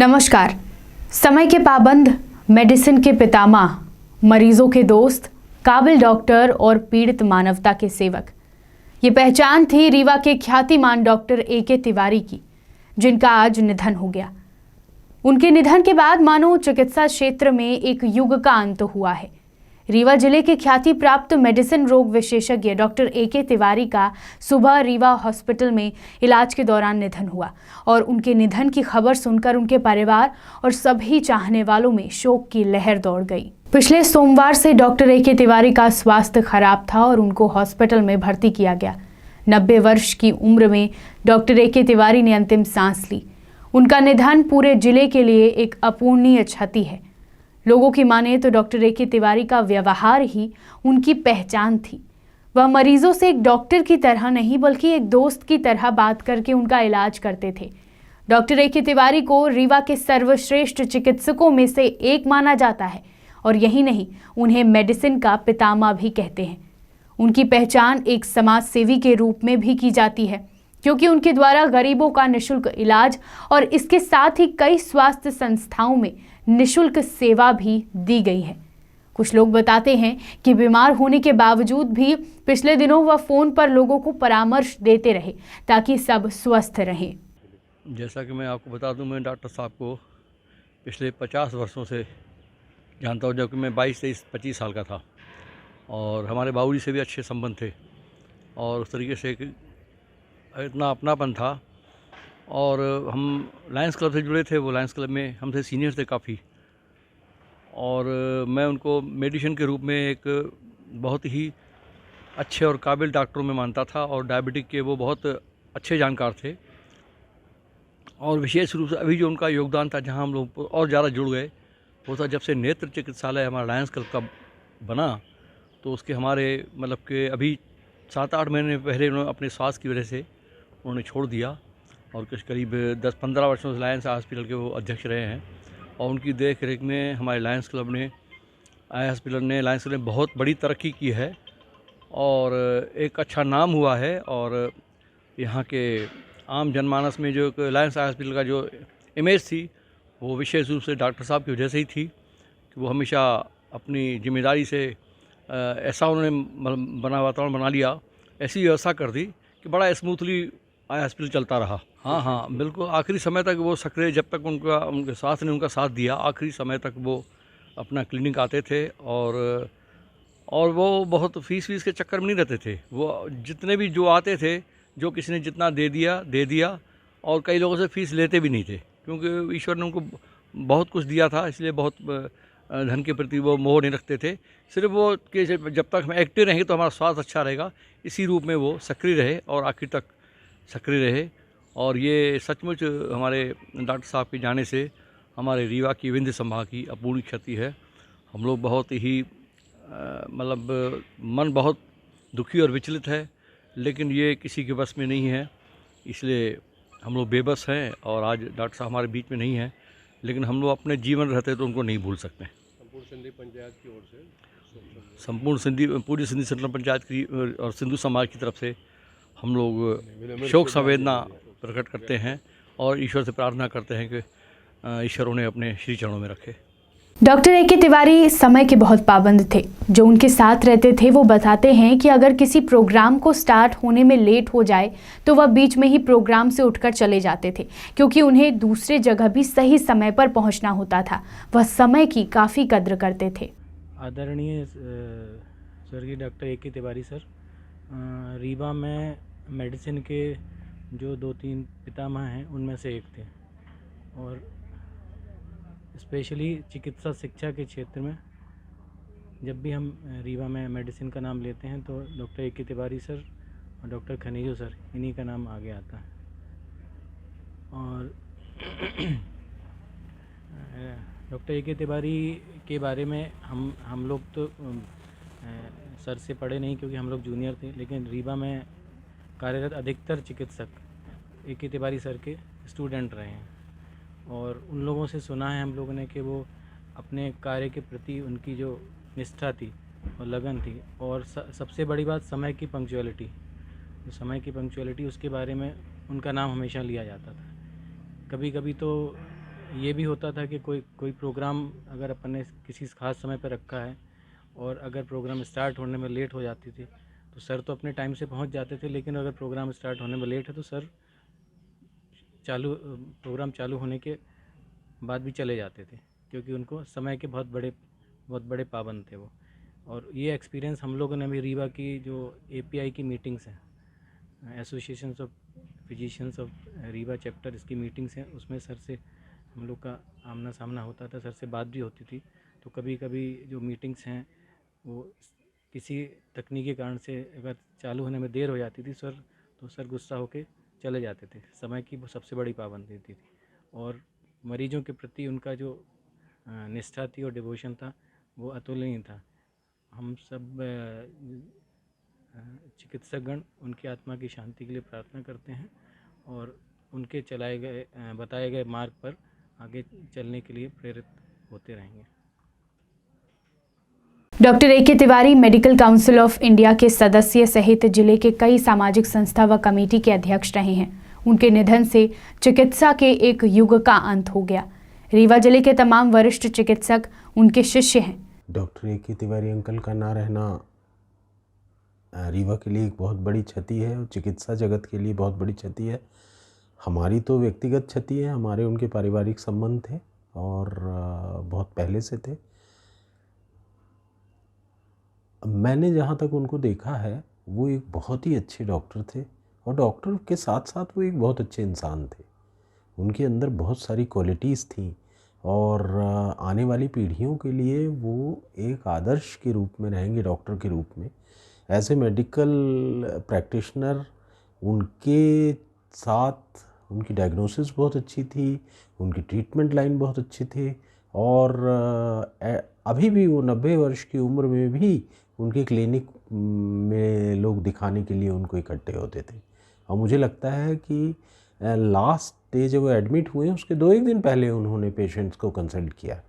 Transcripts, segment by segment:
नमस्कार। समय के पाबंद, मेडिसिन के पितामह, मरीजों के दोस्त, काबिल डॉक्टर और पीड़ित मानवता के सेवक, ये पहचान थी रीवा के ख्यातिमान डॉक्टर ए.के. तिवारी की, जिनका आज निधन हो गया। उनके निधन के बाद मानो चिकित्सा क्षेत्र में एक युग का अंत हुआ है। रीवा जिले के ख्याति प्राप्त मेडिसिन रोग विशेषज्ञ डॉक्टर ए.के. तिवारी का सुबह रीवा हॉस्पिटल में इलाज के दौरान निधन हुआ और उनके निधन की खबर सुनकर उनके परिवार और सभी चाहने वालों में शोक की लहर दौड़ गई। पिछले सोमवार से डॉक्टर ए.के. तिवारी का स्वास्थ्य खराब था और उनको हॉस्पिटल में भर्ती किया गया। 90 वर्ष की उम्र में डॉक्टर ए.के. तिवारी ने अंतिम सांस ली। उनका निधन पूरे जिले के लिए एक अपूरणीय क्षति है। लोगों की माने तो डॉक्टर ए.के. तिवारी का व्यवहार ही उनकी पहचान थी। वह मरीजों से एक डॉक्टर की तरह नहीं बल्कि एक दोस्त की तरह बात करके उनका इलाज करते थे। Doctor A K. तिवारी को रीवा के सर्वश्रेष्ठ चिकित्सकों में से एक माना जाता है और यही नहीं, उन्हें मेडिसिन का पितामह भी कहते हैं। उनकी पहचान एक समाज सेवी के रूप में भी की जाती है, क्योंकि उनके द्वारा गरीबों का निःशुल्क इलाज और इसके साथ ही कई स्वास्थ्य संस्थाओं में निःशुल्क सेवा भी दी गई है। कुछ लोग बताते हैं कि बीमार होने के बावजूद भी पिछले दिनों वह फोन पर लोगों को परामर्श देते रहे ताकि सब स्वस्थ रहें। जैसा कि मैं आपको बता दूं, मैं डॉक्टर साहब को पिछले 50 वर्षों से जानता हूं, जबकि मैं 22, 23, 25 साल का था और हमारे बाबूजी से भी अच्छे संबंध थे और उस तरीके से इतना अपनापन था। और हम लायंस क्लब से जुड़े थे, वो लायंस क्लब में हमसे सीनियर थे काफ़ी, और मैं उनको मेडिसिन के रूप में एक बहुत ही अच्छे और काबिल डॉक्टरों में मानता था और डायबिटिक के वो बहुत अच्छे जानकार थे। और विशेष रूप से अभी जो उनका योगदान था, जहां हम लोग और ज़्यादा जुड़ गए, वो था जब से नेत्र चिकित्सालय हमारा लायंस क्लब का बना, तो उसके हमारे मतलब कि अभी 7-8 महीने पहले उन्होंने अपने स्वास्थ्य की वजह से उन्होंने छोड़ दिया और कुछ करीब 10-15 वर्षों से लायंस हॉस्पिटल के वो अध्यक्ष रहे हैं। और उनकी देख रेख में हमारे लायंस क्लब ने लायंस क्लब ने बहुत बड़ी तरक्की की है और एक अच्छा नाम हुआ है। और यहाँ के आम जनमानस में जो लायंस हॉस्पिटल का जो इमेज थी, वो विशेष रूप से डॉक्टर साहब की वजह से ही थी कि वो हमेशा अपनी जिम्मेदारी से ऐसा उन्होंने वातावरण बना लिया, ऐसी व्यवस्था कर दी कि बड़ा स्मूथली हॉस्पिटल चलता रहा। हाँ, बिल्कुल आखिरी समय तक वो सक्रिय, जब तक उनके स्वास्थ्य ने उनका साथ दिया, आखिरी समय तक वो अपना क्लिनिक आते थे और वो बहुत फीस के चक्कर में नहीं रहते थे। वो जितने भी जो आते थे, जो किसी ने जितना दे दिया और कई लोगों से फ़ीस लेते भी नहीं थे, क्योंकि ईश्वर ने उनको बहुत कुछ दिया था, इसलिए बहुत धन के प्रति वो मोह नहीं रखते थे। सिर्फ वो कि जब तक हम एक्टिव रहेंगे तो हमारा स्वास्थ्य अच्छा रहेगा, इसी रूप में वो सक्रिय रहे और आखिर तक सक्रिय रहे। और ये सचमुच हमारे डॉक्टर साहब के जाने से हमारे रीवा की विंध्य संभाग की अपूर्णी क्षति है। हम लोग बहुत ही मतलब मन बहुत दुखी और विचलित है, लेकिन ये किसी के बस में नहीं है, इसलिए हम लोग बेबस हैं। और आज डॉक्टर साहब हमारे बीच में नहीं हैं, लेकिन हम लोग अपने जीवन रहते तो उनको नहीं भूल सकते। संपूर्ण सिंधी पंचायत की ओर से पूरी सिंधी सेंट्रल पंचायत की और सिंधु समाज की तरफ से हम लोग शोक संवेदना प्रकट करते हैं और ईश्वर से प्रार्थना करते हैं कि ईश्वर उन्हें अपने श्री चरणों में रखे। Doctor A K. तिवारी समय के बहुत पाबंद थे। जो उनके साथ रहते थे वो बताते हैं कि अगर किसी प्रोग्राम को स्टार्ट होने में लेट हो जाए तो वह बीच में ही प्रोग्राम से उठकर चले जाते थे, क्योंकि उन्हें दूसरे जगह भी सही समय पर पहुंचना होता था। वह समय की काफ़ी कद्र करते थे। आदरणीय स्वर्गीय doctor A K. Tiwari sir Rewa में मेडिसिन के जो 2-3 पितामह हैं उनमें से एक थे, और स्पेशली चिकित्सा शिक्षा के क्षेत्र में जब भी हम रीवा में मेडिसिन का नाम लेते हैं तो डॉक्टर ए.के. तिवारी सर और डॉक्टर खनीजो सर, इन्हीं का नाम आगे आता है। और डॉक्टर ए.के. तिवारी के बारे में हम लोग तो सर से पढ़े नहीं, क्योंकि हम लोग जूनियर थे, लेकिन रीवा में कार्यरत अधिकतर चिकित्सक ए.के. तिवारी सर के स्टूडेंट रहे हैं। और उन लोगों से सुना है हम लोगों ने कि वो अपने कार्य के प्रति उनकी जो निष्ठा थी और लगन थी, और सबसे बड़ी बात समय की पंक्चुअलिटी, जो समय की पंक्चुअलिटी, उसके बारे में उनका नाम हमेशा लिया जाता था। कभी कभी तो ये भी होता था कि कोई प्रोग्राम अगर अपन ने किसी खास समय पर रखा है और अगर प्रोग्राम स्टार्ट होने में लेट हो जाती थी तो सर तो अपने टाइम से पहुंच जाते थे, लेकिन अगर प्रोग्राम स्टार्ट होने में लेट है तो सर प्रोग्राम चालू होने के बाद भी चले जाते थे, क्योंकि उनको समय के बहुत बड़े पाबंद थे वो। और ये एक्सपीरियंस हम लोगों ने भी रीवा की जो API की मीटिंग्स हैं, associations of physicians of Rewa chapter, इसकी मीटिंग्स हैं, उसमें सर से हम लोग का आमना सामना होता था, सर से बात भी होती थी। तो कभी कभी जो मीटिंग्स हैं वो किसी तकनीकी कारण से अगर चालू होने में देर हो जाती थी तो सर गुस्सा होके चले जाते थे। समय की वो सबसे बड़ी पाबंदी थी और मरीजों के प्रति उनका जो निष्ठा थी और डिवोशन था वो अतुलनीय था। हम सब चिकित्सकगण उनकी आत्मा की शांति के लिए प्रार्थना करते हैं और उनके बताए गए मार्ग पर आगे चलने के लिए प्रेरित होते रहेंगे। Doctor A.K. Tiwari medical council of India के सदस्य सहित जिले के कई सामाजिक संस्था व कमेटी के अध्यक्ष रहे हैं। उनके निधन से चिकित्सा के एक युग का अंत हो गया। रीवा जिले के तमाम वरिष्ठ चिकित्सक उनके शिष्य हैं। Doctor A.K. तिवारी अंकल का ना रहना रीवा के लिए एक बहुत बड़ी क्षति है और चिकित्सा जगत के लिए बहुत बड़ी क्षति है। हमारी तो व्यक्तिगत क्षति है, हमारे उनके पारिवारिक संबंध थे और बहुत पहले से थे। मैंने जहाँ तक उनको देखा है वो एक बहुत ही अच्छे डॉक्टर थे और डॉक्टर के साथ साथ वो एक बहुत अच्छे इंसान थे। उनके अंदर बहुत सारी क्वालिटीज़ थी और आने वाली पीढ़ियों के लिए वो एक आदर्श के रूप में रहेंगे, डॉक्टर के रूप में। एज ए मेडिकल प्रैक्टिशनर उनके साथ उनकी डायग्नोसिस बहुत अच्छी थी, उनकी ट्रीटमेंट लाइन बहुत अच्छी थी और अभी भी वो 90 वर्ष की उम्र में भी उनके क्लिनिक में लोग दिखाने के लिए उनको इकट्ठे होते थे। और मुझे लगता है कि लास्ट डे जब वो एडमिट हुए उसके 2-1 दिन पहले उन्होंने पेशेंट्स को कंसल्ट किया।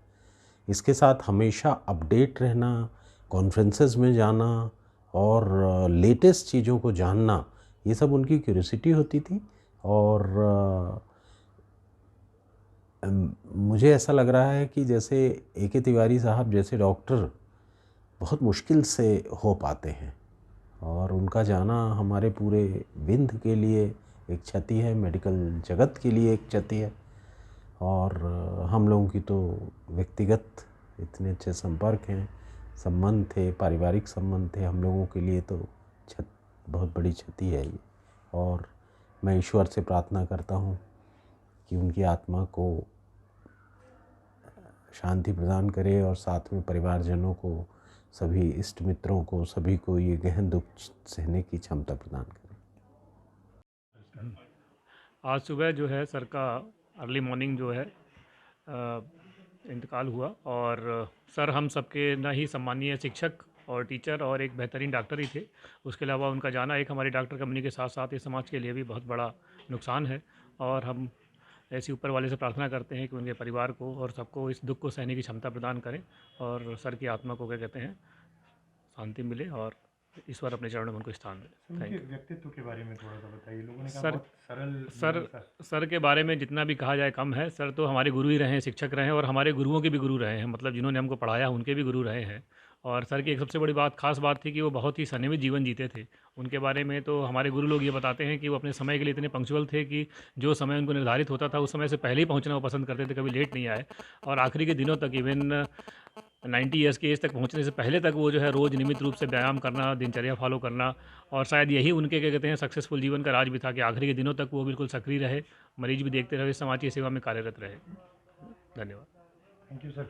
इसके साथ हमेशा अपडेट रहना, कॉन्फ्रेंसेस में जाना और लेटेस्ट चीज़ों को जानना, ये सब उनकी क्यूरियोसिटी होती थी। और मुझे ऐसा लग रहा है कि जैसे A.K. तिवारी साहब जैसे डॉक्टर बहुत मुश्किल से हो पाते हैं और उनका जाना हमारे पूरे विंध्य के लिए एक क्षति है, मेडिकल जगत के लिए एक क्षति है। और हम लोगों की तो व्यक्तिगत इतने अच्छे संपर्क हैं, संबंध थे, पारिवारिक संबंध थे, हम लोगों के लिए तो बहुत बड़ी क्षति है ये। और मैं ईश्वर से प्रार्थना करता हूँ कि उनकी आत्मा को शांति प्रदान करे और साथ में परिवारजनों को, सभी इष्ट मित्रों को, सभी को ये गहन दुख सहने की क्षमता प्रदान करे। आज सुबह जो है सर का अर्ली मॉर्निंग जो है इंतकाल हुआ और सर हम सबके न ही सम्मानीय शिक्षक और टीचर और एक बेहतरीन डॉक्टर ही थे। उसके अलावा उनका जाना एक हमारी डॉक्टर कम्युनिटी के साथ साथ इस समाज के लिए भी बहुत बड़ा नुकसान है और हम ऐसी ऊपर वाले से प्रार्थना करते हैं कि उनके परिवार को और सबको इस दुख को सहने की क्षमता प्रदान करें और सर की आत्मा को क्या कहते हैं शांति मिले और ईश्वर अपने चरणों में उनको स्थान दे। Thank you. व्यक्तित्व के बारे में थोड़ा सा बताइए। लोगों ने कहा सर बहुत सरल सर के बारे में जितना भी कहा जाए कम है। सर तो हमारे गुरु ही रहे हैं, शिक्षक रहे हैं और हमारे गुरुओं के भी गुरु रहे हैं, मतलब जिन्होंने हमको पढ़ाया उनके भी गुरु रहे हैं। और सर की एक सबसे बड़ी खास बात थी कि वो बहुत ही संयमित जीवन जीते थे। उनके बारे में तो हमारे गुरु लोग ये बताते हैं कि वो अपने समय के लिए इतने पंक्चुअल थे कि जो समय उनको निर्धारित होता था उस समय से पहले ही पहुंचना वो पसंद करते थे, कभी लेट नहीं आए। और आखिरी के दिनों तक इवन 90 ईयर्स की एज तक पहुंचने से पहले तक वो जो है रोज़ नियमित रूप से व्यायाम करना, दिनचर्या फॉलो करना और शायद यही उनके क्या कहते हैं सक्सेसफुल जीवन का राज भी था कि आखिरी के दिनों तक वो बिल्कुल सक्रिय रहे, मरीज भी देखते रहे, समाज की सेवा में कार्यरत रहे। धन्यवाद। Thank you sir.